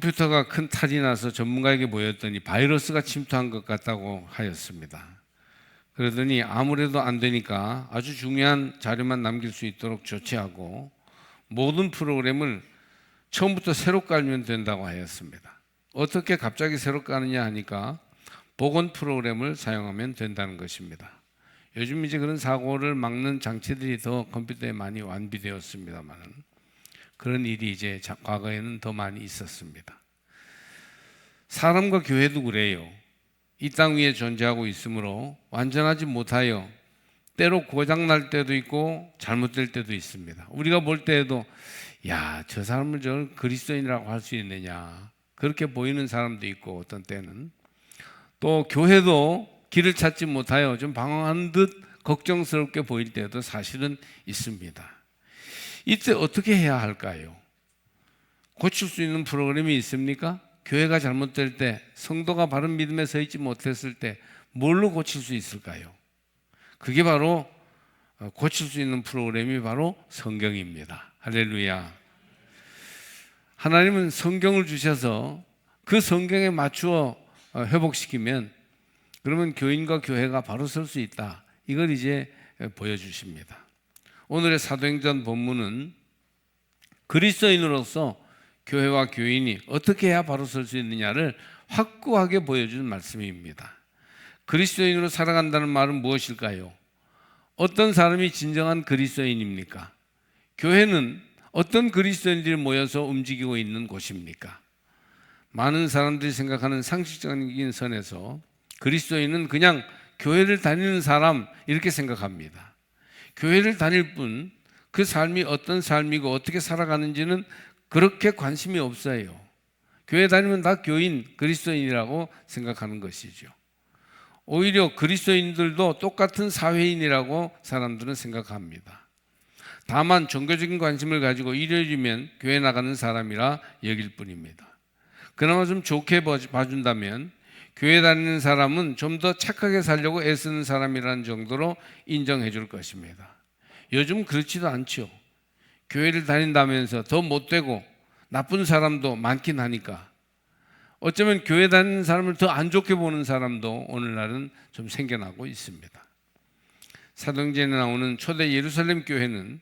컴퓨터가 큰 탈이 나서 전문가에게 보였더니 바이러스가 침투한 것 같다고 하였습니다. 그러더니 아무래도 안 되니까 아주 중요한 자료만 남길 수 있도록 조치하고 모든 프로그램을 처음부터 새로 깔면 된다고 하였습니다. 어떻게 갑자기 새로 까느냐 하니까 복원 프로그램을 사용하면 된다는 것입니다. 요즘 이제 그런 사고를 막는 장치들이 더 컴퓨터에 많이 완비되었습니다만 그런 일이 이제 과거에는 더 많이 있었습니다. 사람과 교회도 그래요. 이 땅 위에 존재하고 있으므로 완전하지 못하여 때로 고장날 때도 있고 잘못될 때도 있습니다. 우리가 볼 때에도 야, 저 사람을 저 그리스도인이라고 할 수 있느냐 그렇게 보이는 사람도 있고 어떤 때는 또 교회도 길을 찾지 못하여 좀 방황하는 듯 걱정스럽게 보일 때도 사실은 있습니다. 이때 어떻게 해야 할까요? 고칠 수 있는 프로그램이 있습니까? 교회가 잘못될 때, 성도가 바른 믿음에 서 있지 못했을 때 뭘로 고칠 수 있을까요? 그게 바로 고칠 수 있는 프로그램이 바로 성경입니다. 할렐루야. 하나님은 성경을 주셔서 그 성경에 맞추어 회복시키면 그러면 교인과 교회가 바로 설 수 있다. 이걸 이제 보여주십니다. 오늘의 사도행전 본문은 그리스도인으로서 교회와 교인이 어떻게 해야 바로 설 수 있느냐를 확고하게 보여주는 말씀입니다. 그리스도인으로 살아간다는 말은 무엇일까요? 어떤 사람이 진정한 그리스도인입니까? 교회는 어떤 그리스도인들이 모여서 움직이고 있는 곳입니까? 많은 사람들이 생각하는 상식적인 선에서 그리스도인은 그냥 교회를 다니는 사람 이렇게 생각합니다. 교회를 다닐 뿐 그 삶이 어떤 삶이고 어떻게 살아가는지는 그렇게 관심이 없어요. 교회 다니면 다 교인, 그리스도인이라고 생각하는 것이죠. 오히려 그리스도인들도 똑같은 사회인이라고 사람들은 생각합니다. 다만 종교적인 관심을 가지고 이루어지면 교회 나가는 사람이라 여길 뿐입니다. 그나마 좀 좋게 봐준다면 교회 다니는 사람은 좀 더 착하게 살려고 애쓰는 사람이라는 정도로 인정해 줄 것입니다. 요즘 그렇지도 않죠. 교회를 다닌다면서 더 못되고 나쁜 사람도 많긴 하니까 어쩌면 교회 다니는 사람을 더 안 좋게 보는 사람도 오늘날은 좀 생겨나고 있습니다. 사도행전에 나오는 초대 예루살렘 교회는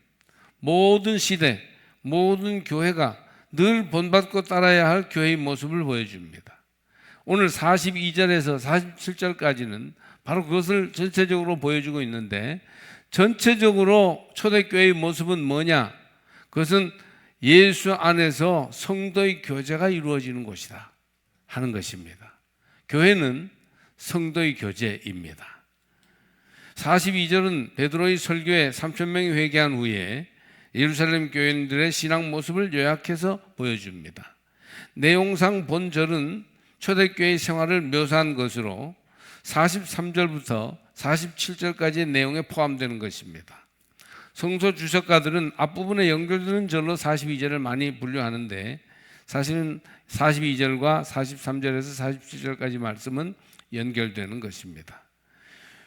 모든 시대, 모든 교회가 늘 본받고 따라야 할 교회의 모습을 보여줍니다. 오늘 42절에서 47절까지는 바로 그것을 전체적으로 보여주고 있는데 전체적으로 초대교회의 모습은 뭐냐? 그것은 예수 안에서 성도의 교제가 이루어지는 곳이다 하는 것입니다. 교회는 성도의 교제입니다. 42절은 베드로의 설교에 3,000명이 회개한 후에 예루살렘 교인들의 신앙 모습을 요약해서 보여줍니다. 내용상 본절은 초대교회의 생활을 묘사한 것으로 43절부터 47절까지의 내용에 포함되는 것입니다. 성서 주석가들은 앞부분에 연결되는 절로 42절을 많이 분류하는데 사실은 42절과 43절에서 47절까지 말씀은 연결되는 것입니다.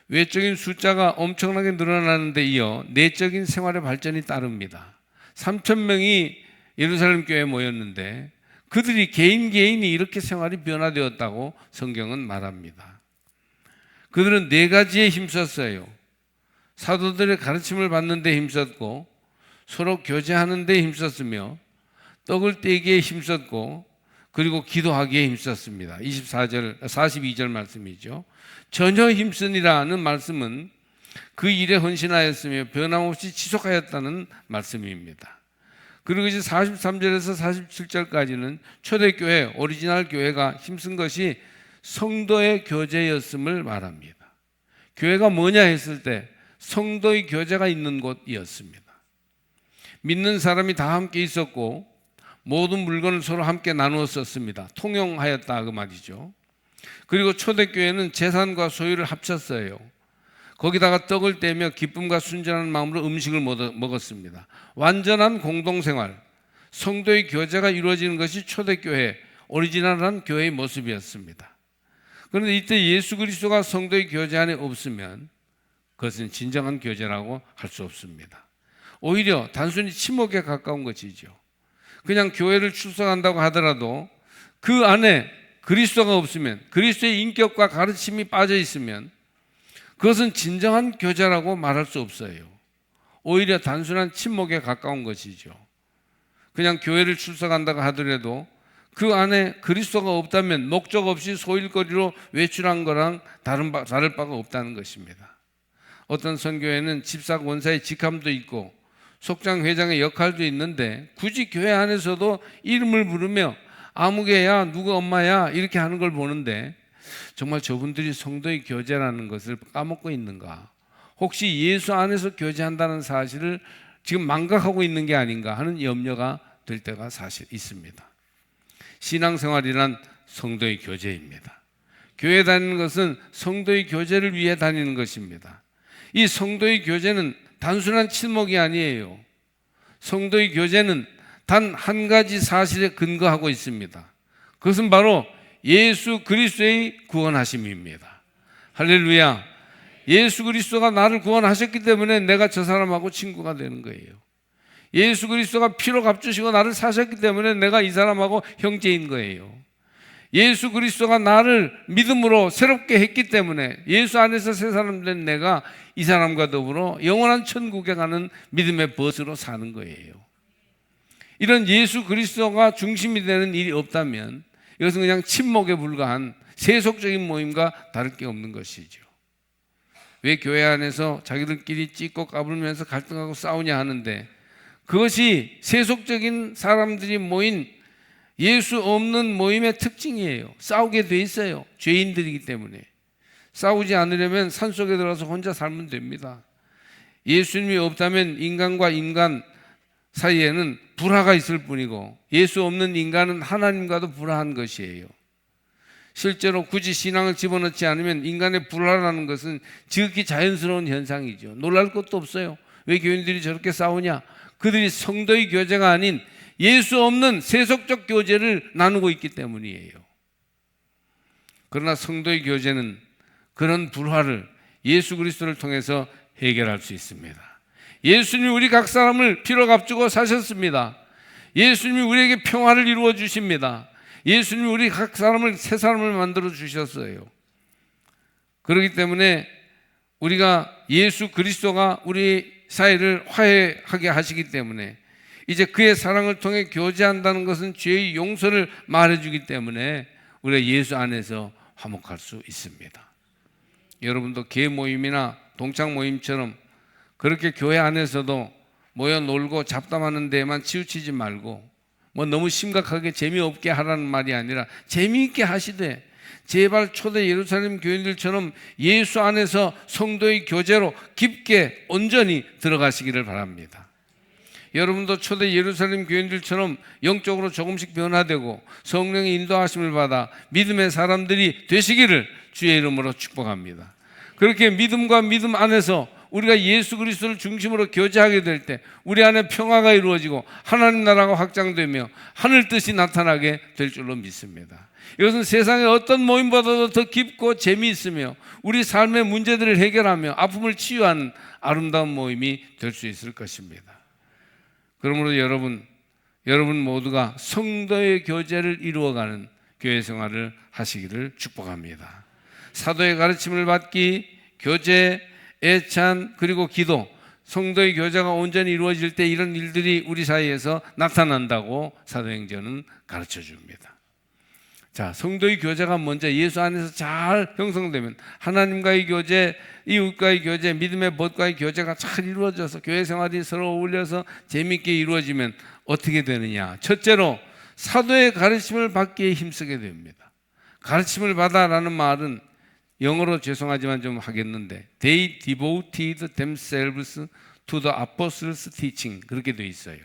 외적인 숫자가 엄청나게 늘어나는 데 이어 내적인 생활의 발전이 따릅니다. 3,000명이 예루살렘 교회에 모였는데 그들이 개인이 이렇게 생활이 변화되었다고 성경은 말합니다. 그들은 네 가지에 힘썼어요. 사도들의 가르침을 받는 데 힘썼고 서로 교제하는 데 힘썼으며 떡을 떼기에 힘썼고 그리고 기도하기에 힘썼습니다. 42절 말씀이죠. 전혀 힘쓰니라는 말씀은 그 일에 헌신하였으며 변함없이 지속하였다는 말씀입니다. 그리고 이제 43절에서 47절까지는 초대교회, 오리지널 교회가 힘쓴 것이 성도의 교제였음을 말합니다. 교회가 뭐냐 했을 때 성도의 교제가 있는 곳이었습니다. 믿는 사람이 다 함께 있었고 모든 물건을 서로 함께 나누어 썼습니다. 통용하였다 그 말이죠. 그리고 초대교회는 재산과 소유를 합쳤어요. 거기다가 떡을 떼며 기쁨과 순전한 마음으로 음식을 먹었습니다. 완전한 공동생활, 성도의 교제가 이루어지는 것이 초대교회, 오리지널한 교회의 모습이었습니다. 그런데 이때 예수 그리스도가 성도의 교제 안에 없으면 그것은 진정한 교제라고 할 수 없습니다. 오히려 단순히 침묵에 가까운 것이죠. 그냥 교회를 출석한다고 하더라도 그 안에 그리스도가 없으면, 그리스도의 인격과 가르침이 빠져 있으면 그것은 진정한 교제라고 말할 수 없어요. 오히려 단순한 침묵에 가까운 것이죠. 그냥 교회를 출석한다고 하더라도 그 안에 그리스도가 없다면 목적 없이 소일거리로 외출한 거랑 다를 바가 없다는 것입니다. 어떤 선교회는 집사 권사의 직함도 있고 속장 회장의 역할도 있는데 굳이 교회 안에서도 이름을 부르며 아무개야 누구 엄마야 이렇게 하는 걸 보는데 정말 저분들이 성도의 교제라는 것을 까먹고 있는가? 혹시 예수 안에서 교제한다는 사실을 지금 망각하고 있는 게 아닌가 하는 염려가 될 때가 사실 있습니다. 신앙생활이란 성도의 교제입니다. 교회 다니는 것은 성도의 교제를 위해 다니는 것입니다. 이 성도의 교제는 단순한 친목이 아니에요. 성도의 교제는 단 한 가지 사실에 근거하고 있습니다. 그것은 바로 예수 그리스도의 구원하심입니다. 할렐루야. 예수 그리스도가 나를 구원하셨기 때문에 내가 저 사람하고 친구가 되는 거예요. 예수 그리스도가 피로 값주시고 나를 사셨기 때문에 내가 이 사람하고 형제인 거예요. 예수 그리스도가 나를 믿음으로 새롭게 했기 때문에 예수 안에서 새 사람 된 내가 이 사람과 더불어 영원한 천국에 가는 믿음의 벗으로 사는 거예요. 이런 예수 그리스도가 중심이 되는 일이 없다면 이것은 그냥 침묵에 불과한 세속적인 모임과 다를 게 없는 것이죠. 왜 교회 안에서 자기들끼리 찢고 까불면서 갈등하고 싸우냐 하는데 그것이 세속적인 사람들이 모인 예수 없는 모임의 특징이에요. 싸우게 돼 있어요. 죄인들이기 때문에. 싸우지 않으려면 산속에 들어가서 혼자 살면 됩니다. 예수님이 없다면 인간과 인간 사이에는 불화가 있을 뿐이고 예수 없는 인간은 하나님과도 불화한 것이에요. 실제로 굳이 신앙을 집어넣지 않으면 인간의 불화라는 것은 지극히 자연스러운 현상이죠. 놀랄 것도 없어요. 왜 교인들이 저렇게 싸우냐? 그들이 성도의 교제가 아닌 예수 없는 세속적 교제를 나누고 있기 때문이에요. 그러나 성도의 교제는 그런 불화를 예수 그리스도를 통해서 해결할 수 있습니다. 예수님이 우리 각 사람을 피로 값주고 사셨습니다. 예수님이 우리에게 평화를 이루어 주십니다. 예수님이 우리 각 사람을 새 사람을 만들어 주셨어요. 그렇기 때문에 우리가 예수 그리스도가 우리 사이를 화해하게 하시기 때문에 이제 그의 사랑을 통해 교제한다는 것은 죄의 용서를 말해주기 때문에 우리가 예수 안에서 화목할 수 있습니다. 여러분도 개 모임이나 동창 모임처럼 그렇게 교회 안에서도 모여 놀고 잡담하는 데에만 치우치지 말고 뭐 너무 심각하게 재미없게 하라는 말이 아니라 재미있게 하시되 제발 초대 예루살렘 교인들처럼 예수 안에서 성도의 교제로 깊게 온전히 들어가시기를 바랍니다. 여러분도 초대 예루살렘 교인들처럼 영적으로 조금씩 변화되고 성령의 인도하심을 받아 믿음의 사람들이 되시기를 주의 이름으로 축복합니다. 그렇게 믿음과 믿음 안에서 우리가 예수 그리스도를 중심으로 교제하게 될 때 우리 안에 평화가 이루어지고 하나님 나라가 확장되며 하늘 뜻이 나타나게 될 줄로 믿습니다. 이것은 세상의 어떤 모임보다도 더 깊고 재미있으며 우리 삶의 문제들을 해결하며 아픔을 치유하는 아름다운 모임이 될 수 있을 것입니다. 그러므로 여러분 모두가 성도의 교제를 이루어가는 교회 생활을 하시기를 축복합니다. 사도의 가르침을 받기, 교제, 애찬 그리고 기도, 성도의 교제가 온전히 이루어질 때 이런 일들이 우리 사이에서 나타난다고 사도행전은 가르쳐 줍니다. 자, 성도의 교제가 먼저 예수 안에서 잘 형성되면 하나님과의 교제, 이웃과의 교제, 믿음의 벗과의 교제가 잘 이루어져서 교회 생활이 서로 어울려서 재미있게 이루어지면 어떻게 되느냐? 첫째로 사도의 가르침을 받기에 힘쓰게 됩니다. 가르침을 받아라는 말은 영어로 죄송하지만 좀 하겠는데 They devoted themselves to the apostles' teaching 그렇게 돼 있어요.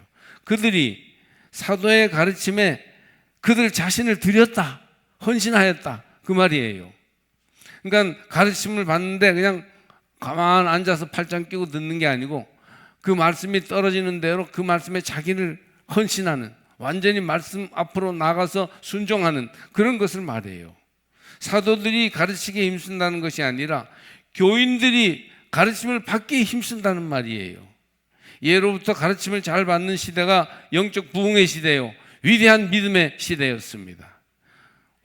그들이 사도의 가르침에 그들 자신을 드렸다, 헌신하였다 그 말이에요. 그러니까 가르침을 받는데 그냥 가만 앉아서 팔짱 끼고 듣는 게 아니고 그 말씀이 떨어지는 대로 그 말씀에 자기를 헌신하는, 완전히 말씀 앞으로 나가서 순종하는 그런 것을 말해요. 사도들이 가르치기에 힘쓴다는 것이 아니라 교인들이 가르침을 받기에 힘쓴다는 말이에요. 예로부터 가르침을 잘 받는 시대가 영적 부흥의 시대요, 위대한 믿음의 시대였습니다.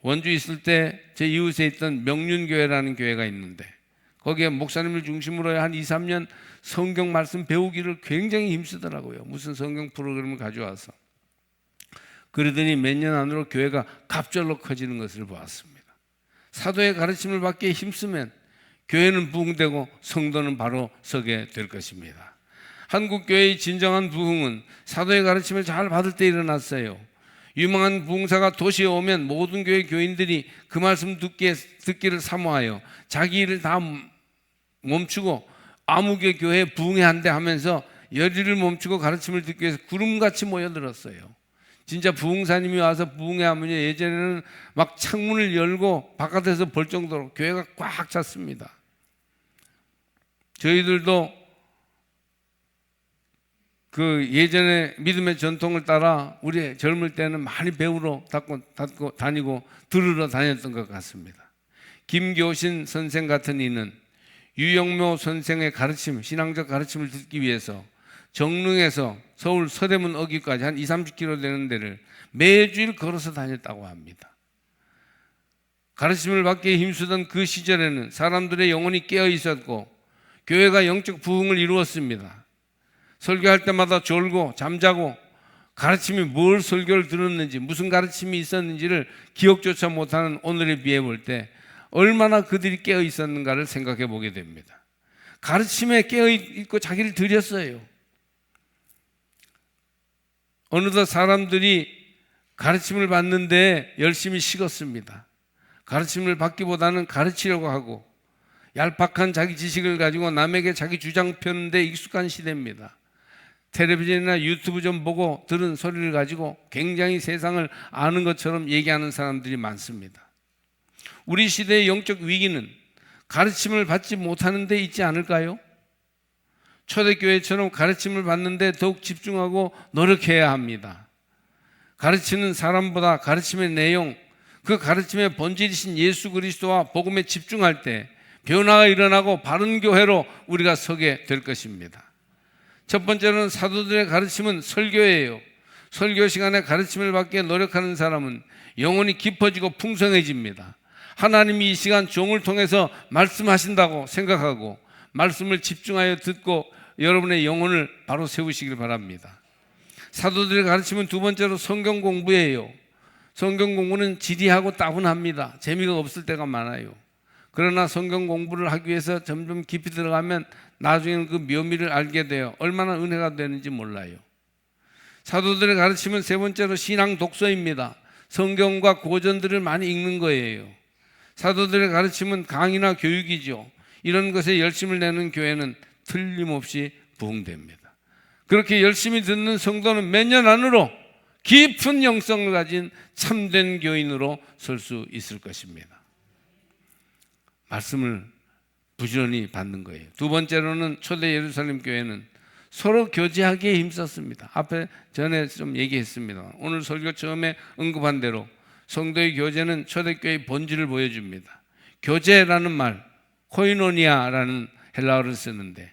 원주 있을 때 제 이웃에 있던 명륜교회라는 교회가 있는데 거기에 목사님을 중심으로 한 2, 3년 성경 말씀 배우기를 굉장히 힘쓰더라고요. 무슨 성경 프로그램을 가져와서. 그러더니 몇 년 안으로 교회가 갑절로 커지는 것을 보았습니다. 사도의 가르침을 받기에 힘쓰면 교회는 부흥되고 성도는 바로 서게 될 것입니다. 한국 교회의 진정한 부흥은 사도의 가르침을 잘 받을 때 일어났어요. 유망한 부흥사가 도시에 오면 모든 교회 교인들이 그 말씀 듣기를 사모하여 자기 일을 다 멈추고 아무개 교회에 부흥해야 한대 하면서 열의를 멈추고 가르침을 듣기 위해서 구름같이 모여들었어요. 진짜 부흥사님이 와서 부흥회 하면 예전에는 막 창문을 열고 바깥에서 볼 정도로 교회가 꽉 찼습니다. 저희들도 그 예전에 믿음의 전통을 따라 우리 젊을 때는 많이 배우러 다니고 들으러 다녔던 것 같습니다. 김교신 선생 같은 이는 유영묘 선생의 가르침, 신앙적 가르침을 듣기 위해서 정릉에서 서울 서대문 어귀까지 한 20-30km 되는 데를 매주일 걸어서 다녔다고 합니다. 가르침을 받기에 힘쓰던 그 시절에는 사람들의 영혼이 깨어 있었고 교회가 영적 부흥을 이루었습니다. 설교할 때마다 졸고 잠자고 가르침이 뭘 설교를 들었는지 무슨 가르침이 있었는지를 기억조차 못하는 오늘에 비해 볼 때 얼마나 그들이 깨어 있었는가를 생각해 보게 됩니다. 가르침에 깨어 있고 자기를 들였어요. 어느덧 사람들이 가르침을 받는데 열심히 식었습니다. 가르침을 받기보다는 가르치려고 하고 얄팍한 자기 지식을 가지고 남에게 자기 주장 펴는 데 익숙한 시대입니다. 텔레비전이나 유튜브 좀 보고 들은 소리를 가지고 굉장히 세상을 아는 것처럼 얘기하는 사람들이 많습니다. 우리 시대의 영적 위기는 가르침을 받지 못하는 데 있지 않을까요? 초대교회처럼 가르침을 받는데 더욱 집중하고 노력해야 합니다. 가르치는 사람보다 가르침의 내용, 그 가르침의 본질이신 예수 그리스도와 복음에 집중할 때 변화가 일어나고 바른 교회로 우리가 서게 될 것입니다. 첫 번째로는 사도들의 가르침은 설교예요. 설교 시간에 가르침을 받기 위해 노력하는 사람은 영혼이 깊어지고 풍성해집니다. 하나님이 이 시간 종을 통해서 말씀하신다고 생각하고 말씀을 집중하여 듣고 여러분의 영혼을 바로 세우시길 바랍니다. 사도들의 가르침은 두 번째로 성경 공부예요. 성경 공부는 지리하고 따분합니다. 재미가 없을 때가 많아요. 그러나 성경 공부를 하기 위해서 점점 깊이 들어가면 나중에는 그 묘미를 알게 돼요. 얼마나 은혜가 되는지 몰라요. 사도들의 가르침은 세 번째로 신앙 독서입니다. 성경과 고전들을 많이 읽는 거예요. 사도들의 가르침은 강의나 교육이죠. 이런 것에 열심을 내는 교회는 틀림없이 부흥됩니다. 그렇게 열심히 듣는 성도는 몇 년 안으로 깊은 영성을 가진 참된 교인으로 설 수 있을 것입니다. 말씀을 부지런히 받는 거예요. 두 번째로는 초대 예루살렘 교회는 서로 교제하기에 힘썼습니다. 앞에 전에 좀 얘기했습니다. 오늘 설교 처음에 언급한 대로 성도의 교제는 초대교회의 본질을 보여줍니다. 교제라는 말, 코이노니아라는 헬라어를 쓰는데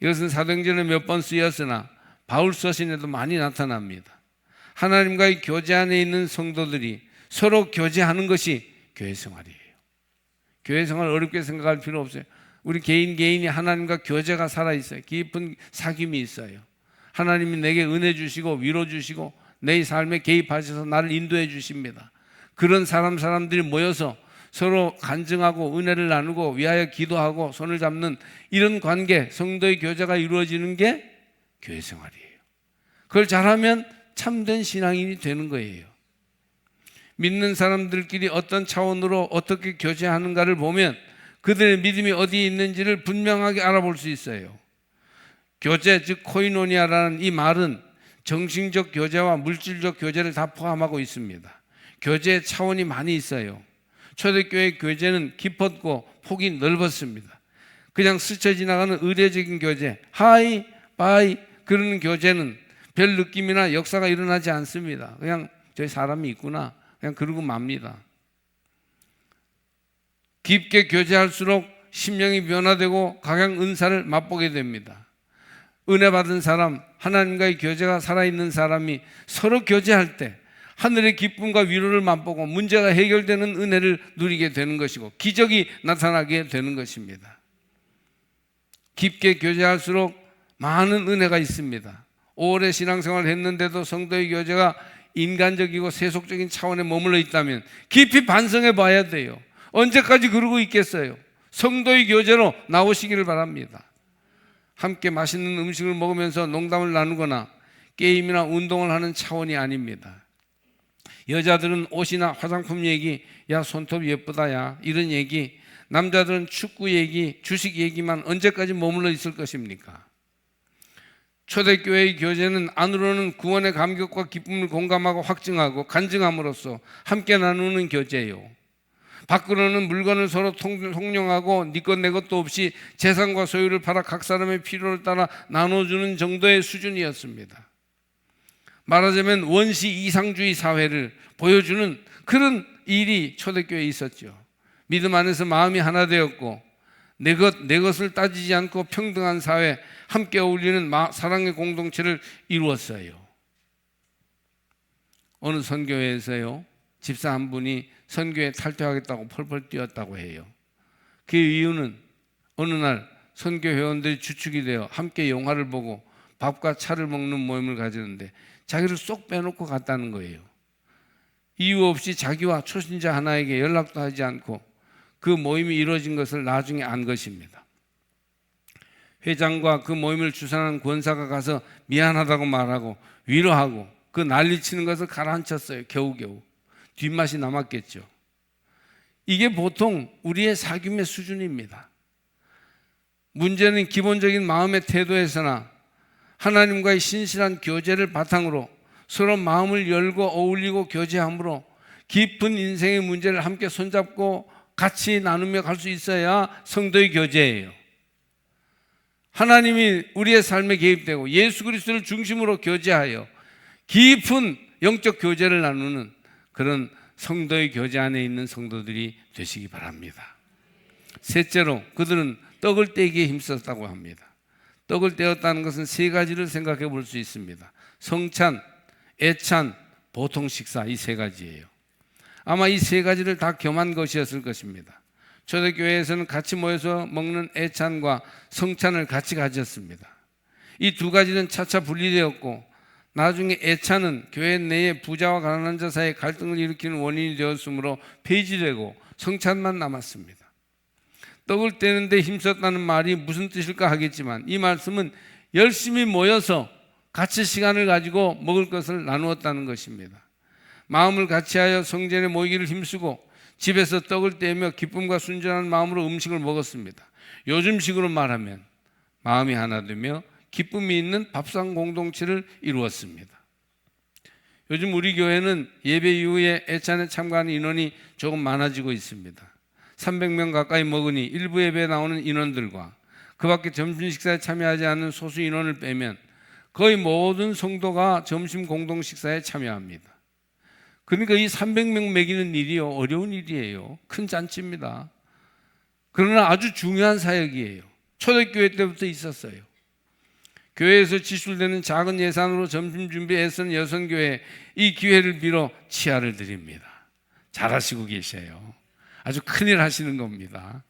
이것은 사도행전에 몇 번 쓰였으나 바울 서신에도 많이 나타납니다. 하나님과의 교제 안에 있는 성도들이 서로 교제하는 것이 교회 생활이에요. 교회 생활 어렵게 생각할 필요 없어요. 우리 개인이 하나님과 교제가 살아있어요. 깊은 사귐이 있어요. 하나님이 내게 은혜 주시고 위로 주시고 내 삶에 개입하셔서 나를 인도해 주십니다. 그런 사람들이 모여서 서로 간증하고 은혜를 나누고 위하여 기도하고 손을 잡는 이런 관계, 성도의 교제가 이루어지는 게 교회 생활이에요. 그걸 잘하면 참된 신앙인이 되는 거예요. 믿는 사람들끼리 어떤 차원으로 어떻게 교제하는가를 보면 그들의 믿음이 어디에 있는지를 분명하게 알아볼 수 있어요. 교제, 즉 코이노니아라는 이 말은 정신적 교제와 물질적 교제를 다 포함하고 있습니다. 교제의 차원이 많이 있어요. 초대교회 교제는 깊었고 폭이 넓었습니다. 그냥 스쳐 지나가는 의례적인 교제, 하이, 바이 그러는 교제는 별 느낌이나 역사가 일어나지 않습니다. 그냥 저희 사람이 있구나 그냥 그러고 맙니다. 깊게 교제할수록 심령이 변화되고 각양 은사를 맛보게 됩니다. 은혜 받은 사람, 하나님과의 교제가 살아있는 사람이 서로 교제할 때 하늘의 기쁨과 위로를 맛보고 문제가 해결되는 은혜를 누리게 되는 것이고 기적이 나타나게 되는 것입니다. 깊게 교제할수록 많은 은혜가 있습니다. 오래 신앙생활을 했는데도 성도의 교제가 인간적이고 세속적인 차원에 머물러 있다면 깊이 반성해 봐야 돼요. 언제까지 그러고 있겠어요? 성도의 교제로 나오시기를 바랍니다. 함께 맛있는 음식을 먹으면서 농담을 나누거나 게임이나 운동을 하는 차원이 아닙니다. 여자들은 옷이나 화장품 얘기, 야 손톱 예쁘다 야 이런 얘기, 남자들은 축구 얘기, 주식 얘기만 언제까지 머물러 있을 것입니까? 초대교회의 교제는 안으로는 구원의 감격과 기쁨을 공감하고 확증하고 간증함으로써 함께 나누는 교제예요. 밖으로는 물건을 서로 통용하고 네 것 내 것도 없이 재산과 소유를 팔아 각 사람의 필요를 따라 나눠주는 정도의 수준이었습니다. 말하자면 원시 이상주의 사회를 보여주는 그런 일이 초대교회에 있었죠. 믿음 안에서 마음이 하나 되었고 내 것을 따지지 않고 평등한 사회, 함께 어울리는 사랑의 공동체를 이루었어요. 어느 선교회에서요, 집사 한 분이 선교에 탈퇴하겠다고 펄펄 뛰었다고 해요. 그 이유는 어느 날 선교 회원들이 주축이 되어 함께 영화를 보고 밥과 차를 먹는 모임을 가지는데 자기를 쏙 빼놓고 갔다는 거예요. 이유 없이 자기와 초신자 하나에게 연락도 하지 않고 그 모임이 이루어진 것을 나중에 안 것입니다. 회장과 그 모임을 주선한 권사가 가서 미안하다고 말하고 위로하고 그 난리치는 것을 가라앉혔어요. 겨우겨우. 뒷맛이 남았겠죠. 이게 보통 우리의 사귐의 수준입니다. 문제는 기본적인 마음의 태도에서나 하나님과의 신실한 교제를 바탕으로 서로 마음을 열고 어울리고 교제함으로 깊은 인생의 문제를 함께 손잡고 같이 나누며 갈 수 있어야 성도의 교제예요. 하나님이 우리의 삶에 개입되고 예수 그리스도를 중심으로 교제하여 깊은 영적 교제를 나누는 그런 성도의 교제 안에 있는 성도들이 되시기 바랍니다. 셋째로 그들은 떡을 떼기에 힘썼다고 합니다. 떡을 떼었다는 것은 세 가지를 생각해 볼 수 있습니다. 성찬, 애찬, 보통 식사, 이 세 가지예요. 아마 이 세 가지를 다 겸한 것이었을 것입니다. 초대교회에서는 같이 모여서 먹는 애찬과 성찬을 같이 가졌습니다. 이 두 가지는 차차 분리되었고 나중에 애찬은 교회 내에 부자와 가난한 자 사이에 갈등을 일으키는 원인이 되었으므로 폐지되고 성찬만 남았습니다. 떡을 떼는데 힘썼다는 말이 무슨 뜻일까 하겠지만 이 말씀은 열심히 모여서 같이 시간을 가지고 먹을 것을 나누었다는 것입니다. 마음을 같이하여 성전에 모이기를 힘쓰고 집에서 떡을 떼며 기쁨과 순전한 마음으로 음식을 먹었습니다. 요즘식으로 말하면 마음이 하나 되며 기쁨이 있는 밥상 공동체를 이루었습니다. 요즘 우리 교회는 예배 이후에 애찬에 참가하는 인원이 조금 많아지고 있습니다. 300명 가까이 먹으니 일부 예배에 나오는 인원들과 그 밖에 점심 식사에 참여하지 않는 소수 인원을 빼면 거의 모든 성도가 점심 공동 식사에 참여합니다. 그러니까 이 300명 먹이는 일이요, 어려운 일이에요. 큰 잔치입니다. 그러나 아주 중요한 사역이에요. 초대교회 때부터 있었어요. 교회에서 지출되는 작은 예산으로 점심 준비에 애쓰는 여성교회, 이 기회를 빌어 치하를 드립니다. 잘하시고 계셔요. 아주 큰일 하시는 겁니다.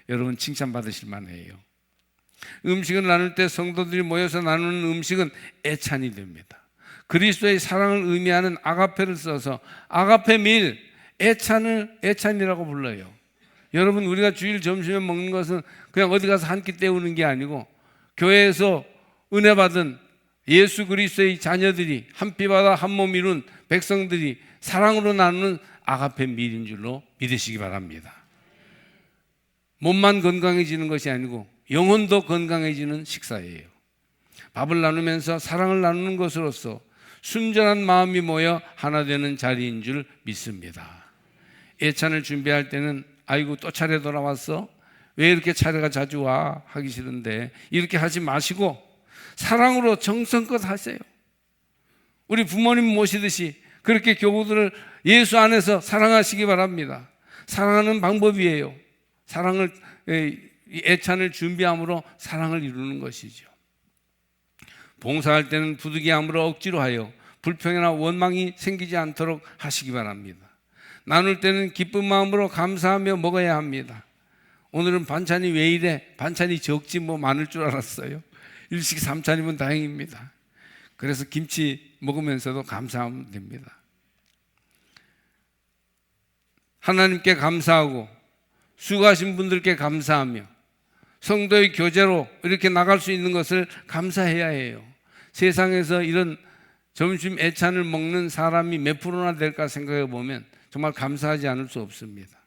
여러분 칭찬받으실 만해요. 음식을 나눌 때 성도들이 모여서 나누는 음식은 애찬이 됩니다. 그리스도의 사랑을 의미하는 아가페를 써서 아가페 밀, 애찬이라고 불러요. 여러분 우리가 주일 점심에 먹는 것은 그냥 어디 가서 한 끼 때우는 게 아니고 교회에서 은혜 받은 예수 그리스도의 자녀들이 한 피 받아 한 몸 이룬 백성들이 사랑으로 나누는 아가페 밀인 줄로 믿으시기 바랍니다. 몸만 건강해지는 것이 아니고 영혼도 건강해지는 식사예요. 밥을 나누면서 사랑을 나누는 것으로서 순전한 마음이 모여 하나 되는 자리인 줄 믿습니다. 애찬을 준비할 때는 아이고 또 차례 돌아왔어? 왜 이렇게 차례가 자주 와? 하기 싫은데 이렇게 하지 마시고 사랑으로 정성껏 하세요. 우리 부모님 모시듯이 그렇게 교우들을 예수 안에서 사랑하시기 바랍니다. 사랑하는 방법이에요. 애찬을 준비함으로 사랑을 이루는 것이죠. 봉사할 때는 부득이함으로 억지로 하여 불평이나 원망이 생기지 않도록 하시기 바랍니다. 나눌 때는 기쁜 마음으로 감사하며 먹어야 합니다. 오늘은 반찬이 왜 이래? 반찬이 적지 뭐 많을 줄 알았어요. 일식 3찬이면 다행입니다. 그래서 김치 먹으면서도 감사하면 됩니다. 하나님께 감사하고 수고하신 분들께 감사하며 성도의 교제로 이렇게 나갈 수 있는 것을 감사해야 해요. 세상에서 이런 점심 애찬을 먹는 사람이 몇 프로나 될까 생각해 보면 정말 감사하지 않을 수 없습니다.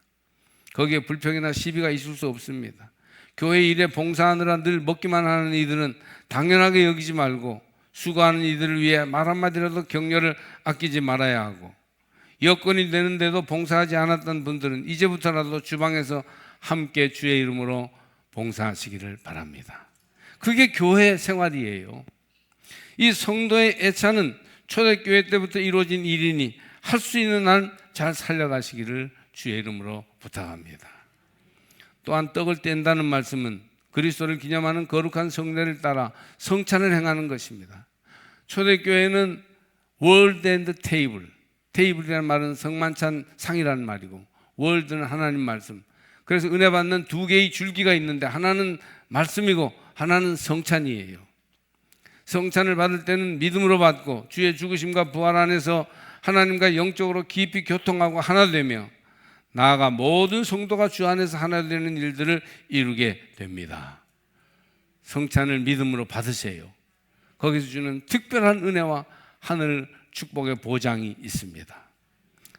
거기에 불평이나 시비가 있을 수 없습니다. 교회 일에 봉사하느라 늘 먹기만 하는 이들은 당연하게 여기지 말고 수고하는 이들을 위해 말 한마디라도 격려를 아끼지 말아야 하고, 여건이 되는데도 봉사하지 않았던 분들은 이제부터라도 주방에서 함께 주의 이름으로 봉사하시기를 바랍니다. 그게 교회 생활이에요. 이 성도의 애찬은 초대교회 때부터 이루어진 일이니 할 수 있는 한 잘 살려가시기를 주의 이름으로 부탁합니다. 또한 떡을 뗀다는 말씀은 그리스도를 기념하는 거룩한 성례를 따라 성찬을 행하는 것입니다. 초대교회는 월드 앤드 테이블, 테이블이라는 말은 성만찬 상이라는 말이고 월드는 하나님 말씀. 그래서 은혜 받는 두 개의 줄기가 있는데 하나는 말씀이고 하나는 성찬이에요. 성찬을 받을 때는 믿음으로 받고 주의 죽으심과 부활 안에서 하나님과 영적으로 깊이 교통하고 하나 되며 나아가 모든 성도가 주 안에서 하나 되는 일들을 이루게 됩니다. 성찬을 믿음으로 받으세요. 거기서 주는 특별한 은혜와 하늘 축복의 보장이 있습니다.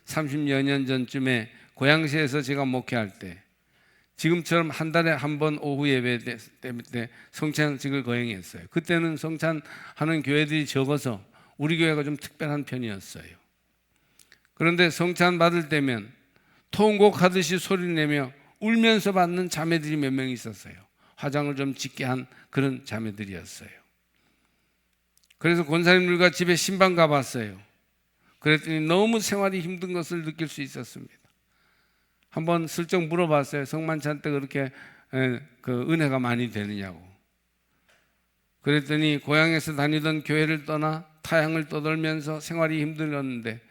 30여 년 전쯤에 고양시에서 제가 목회할 때 지금처럼 한 달에 한 번 오후 예배 때 성찬식을 거행했어요. 그때는 성찬하는 교회들이 적어서 우리 교회가 좀 특별한 편이었어요. 그런데 성찬 받을 때면 통곡하듯이 소리내며 울면서 받는 자매들이 몇 명 있었어요. 화장을 좀 짙게 한 그런 자매들이었어요. 그래서 권사님들과 집에 신방 가봤어요. 그랬더니 너무 생활이 힘든 것을 느낄 수 있었습니다. 한번 슬쩍 물어봤어요. 성만찬 때 그렇게 은혜가 많이 되느냐고. 그랬더니 고향에서 다니던 교회를 떠나 타향을 떠돌면서 생활이 힘들었는데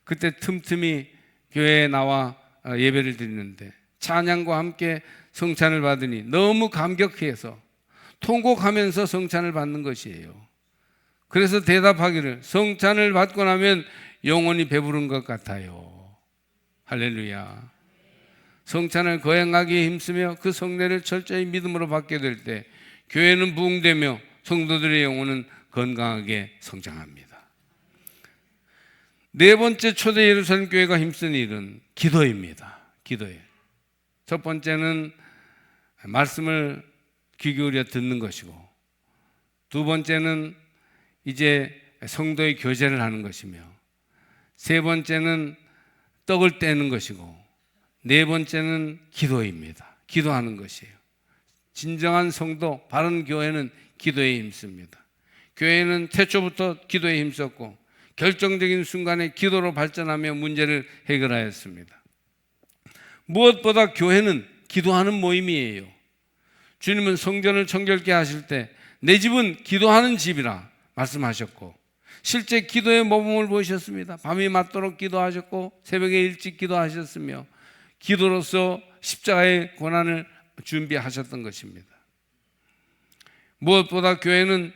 그때 틈틈이 교회에 나와 예배를 드리는데 찬양과 함께 성찬을 받으니 너무 감격해서 통곡하면서 성찬을 받는 것이에요. 그래서 대답하기를 성찬을 받고 나면 영원히 배부른 것 같아요. 할렐루야. 성찬을 거행하기에 힘쓰며 그 성례를 철저히 믿음으로 받게 될 때 교회는 부흥되며 성도들의 영혼은 건강하게 성장합니다. 네 번째 초대 예루살렘 교회가 힘쓴 일은 기도입니다. 기도예요. 첫 번째는 말씀을 귀 기울여 듣는 것이고, 두 번째는 이제 성도의 교제를 하는 것이며, 세 번째는 떡을 떼는 것이고, 네 번째는 기도입니다. 기도하는 것이에요. 진정한 성도, 바른 교회는 기도에 힘씁니다. 교회는 태초부터 기도에 힘썼고 결정적인 순간에 기도로 발전하며 문제를 해결하였습니다. 무엇보다 교회는 기도하는 모임이에요. 주님은 성전을 정결케 하실 때 내 집은 기도하는 집이라 말씀하셨고 실제 기도의 모범을 보이셨습니다. 밤이 맞도록 기도하셨고 새벽에 일찍 기도하셨으며 기도로서 십자가의 고난을 준비하셨던 것입니다. 무엇보다 교회는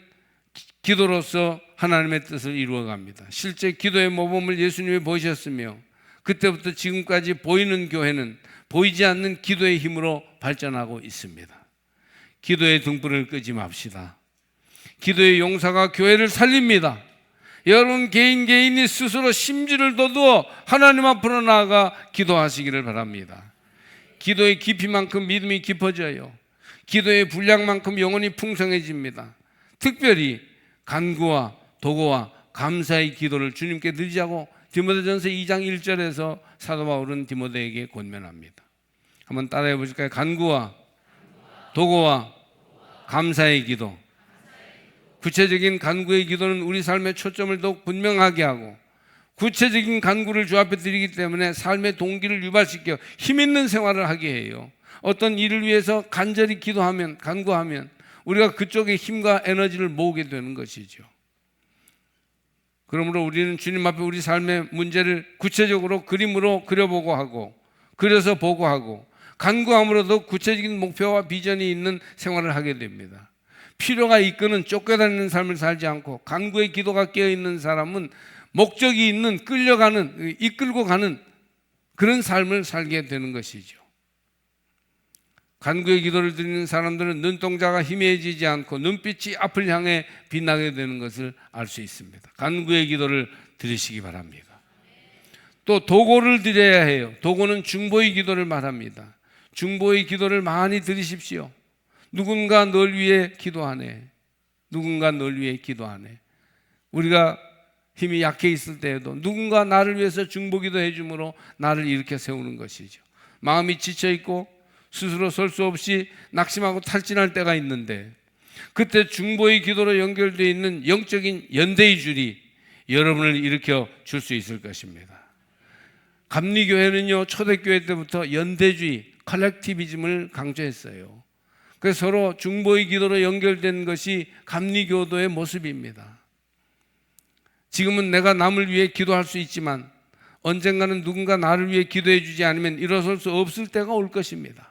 기도로서 하나님의 뜻을 이루어갑니다. 실제 기도의 모범을 예수님이 보이셨으며 그때부터 지금까지 보이는 교회는 보이지 않는 기도의 힘으로 발전하고 있습니다. 기도의 등불을 끄지 맙시다. 기도의 용사가 교회를 살립니다. 여러분 개인이 스스로 심지를 돋워 하나님 앞으로 나아가 기도하시기를 바랍니다. 기도의 깊이만큼 믿음이 깊어져요. 기도의 분량만큼 영혼이 풍성해집니다. 특별히 간구와 도구와 감사의 기도를 주님께 드리자고 디모데전서 2장 1절에서 사도 바울은 디모데에게 권면합니다. 한번 따라해 보실까요? 간구와 도구와 감사의 기도. 구체적인 간구의 기도는 우리 삶의 초점을 더욱 분명하게 하고 구체적인 간구를 주 앞에 드리기 때문에 삶의 동기를 유발시켜 힘있는 생활을 하게 해요. 어떤 일을 위해서 간절히 기도하면, 간구하면 우리가 그쪽에 힘과 에너지를 모으게 되는 것이죠. 그러므로 우리는 주님 앞에 우리 삶의 문제를 구체적으로 그림으로 그려보고 하고, 그려서 보고하고, 간구함으로도 구체적인 목표와 비전이 있는 생활을 하게 됩니다. 필요가 이끄는 쫓겨다니는 삶을 살지 않고 간구의 기도가 깨어있는 사람은 목적이 있는, 끌려가는, 이끌고 가는 그런 삶을 살게 되는 것이죠. 간구의 기도를 드리는 사람들은 눈동자가 희미해지지 않고 눈빛이 앞을 향해 빛나게 되는 것을 알 수 있습니다. 간구의 기도를 드리시기 바랍니다. 또 도고를 드려야 해요. 도고는 중보의 기도를 말합니다. 중보의 기도를 많이 드리십시오. 누군가 널 위해 기도하네. 누군가 널 위해 기도하네. 우리가 힘이 약해 있을 때에도 누군가 나를 위해서 중보기도 해주므로 나를 일으켜 세우는 것이죠. 마음이 지쳐있고 스스로 설 수 없이 낙심하고 탈진할 때가 있는데, 그때 중보의 기도로 연결되어 있는 영적인 연대의 줄이 여러분을 일으켜 줄 수 있을 것입니다. 감리교회는요, 초대교회 때부터 연대주의, 컬렉티비즘을 강조했어요. 그래서 서로 중보의 기도로 연결된 것이 감리교도의 모습입니다. 지금은 내가 남을 위해 기도할 수 있지만 언젠가는 누군가 나를 위해 기도해 주지 않으면 일어설 수 없을 때가 올 것입니다.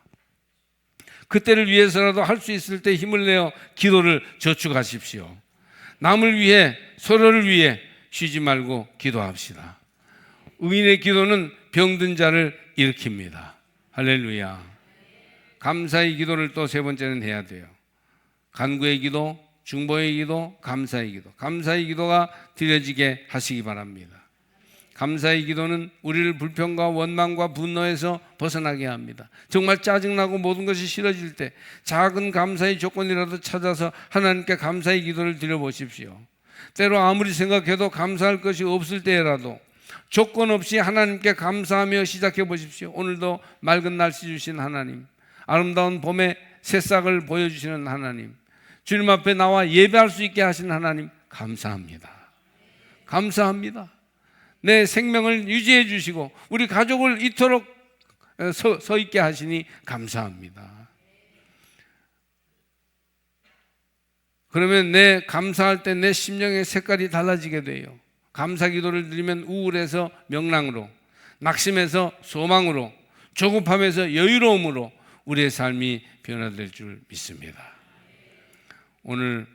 그때를 위해서라도 할 수 있을 때 힘을 내어 기도를 저축하십시오. 남을 위해, 서로를 위해 쉬지 말고 기도합시다. 의인의 기도는 병든 자를 일으킵니다. 할렐루야. 감사의 기도를 또 세 번째는 해야 돼요. 간구의 기도, 중보의 기도, 감사의 기도. 감사의 기도가 드려지게 하시기 바랍니다. 감사의 기도는 우리를 불평과 원망과 분노에서 벗어나게 합니다. 정말 짜증나고 모든 것이 싫어질 때 작은 감사의 조건이라도 찾아서 하나님께 감사의 기도를 드려보십시오. 때로 아무리 생각해도 감사할 것이 없을 때라도 조건 없이 하나님께 감사하며 시작해 보십시오. 오늘도 맑은 날씨 주신 하나님, 아름다운 봄의 새싹을 보여주시는 하나님, 주님 앞에 나와 예배할 수 있게 하신 하나님, 감사합니다. 감사합니다. 내 생명을 유지해 주시고 우리 가족을 이토록 서 있게 하시니 감사합니다. 그러면 내 감사할 때 내 심령의 색깔이 달라지게 돼요. 감사 기도를 드리면 우울해서 명랑으로, 낙심해서 소망으로, 조급함에서 여유로움으로 우리의 삶이 변화될 줄 믿습니다. 오늘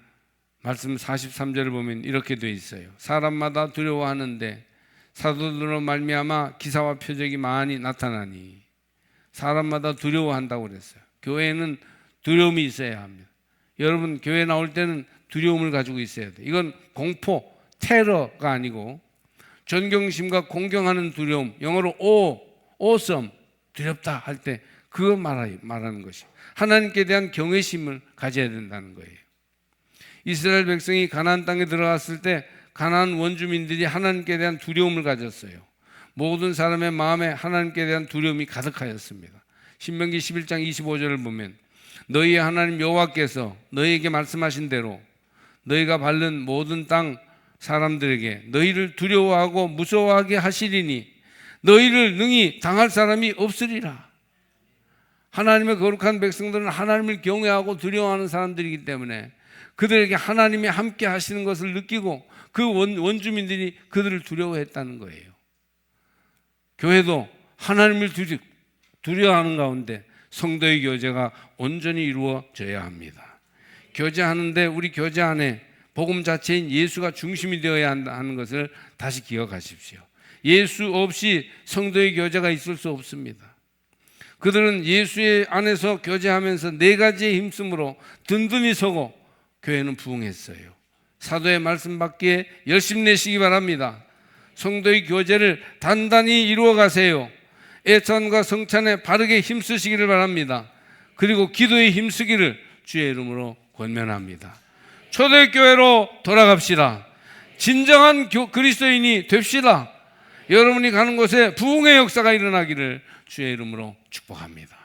말씀 43절을 보면 이렇게 되어 있어요. 사람마다 두려워하는데 사도들로 말미암아 기사와 표적이 많이 나타나니. 사람마다 두려워한다고 그랬어요. 교회는 두려움이 있어야 합니다. 여러분, 교회 나올 때는 두려움을 가지고 있어야 돼요. 이건 공포, 테러가 아니고 존경심과 공경하는 두려움, 영어로 awesome, 두렵다 할 때 그거 말하는 것이 하나님께 대한 경외심을 가져야 된다는 거예요. 이스라엘 백성이 가나안 땅에 들어갔을 때 가나안 원주민들이 하나님께 대한 두려움을 가졌어요. 모든 사람의 마음에 하나님께 대한 두려움이 가득하였습니다. 신명기 11장 25절을 보면 너희의 하나님 여호와께서 너희에게 말씀하신 대로 너희가 밟는 모든 땅 사람들에게 너희를 두려워하고 무서워하게 하시리니 너희를 능히 당할 사람이 없으리라. 하나님의 거룩한 백성들은 하나님을 경외하고 두려워하는 사람들이기 때문에 그들에게 하나님이 함께 하시는 것을 느끼고 그 원주민들이 그들을 두려워했다는 거예요. 교회도 하나님을 두려워하는 가운데 성도의 교제가 온전히 이루어져야 합니다. 교제하는데 우리 교제 안에 복음 자체인 예수가 중심이 되어야 한다는 것을 다시 기억하십시오. 예수 없이 성도의 교제가 있을 수 없습니다. 그들은 예수의 안에서 교제하면서 네 가지의 힘쓰므로 든든히 서고 교회는 부흥했어요. 사도의 말씀 받기에 열심 내시기 바랍니다. 성도의 교제를 단단히 이루어 가세요. 애찬과 성찬에 바르게 힘쓰시기를 바랍니다. 그리고 기도에 힘쓰기를 주의 이름으로 권면합니다. 초대교회로 돌아갑시다. 진정한 그리스도인이 됩시다. 여러분이 가는 곳에 부흥의 역사가 일어나기를 주의 이름으로 축복합니다.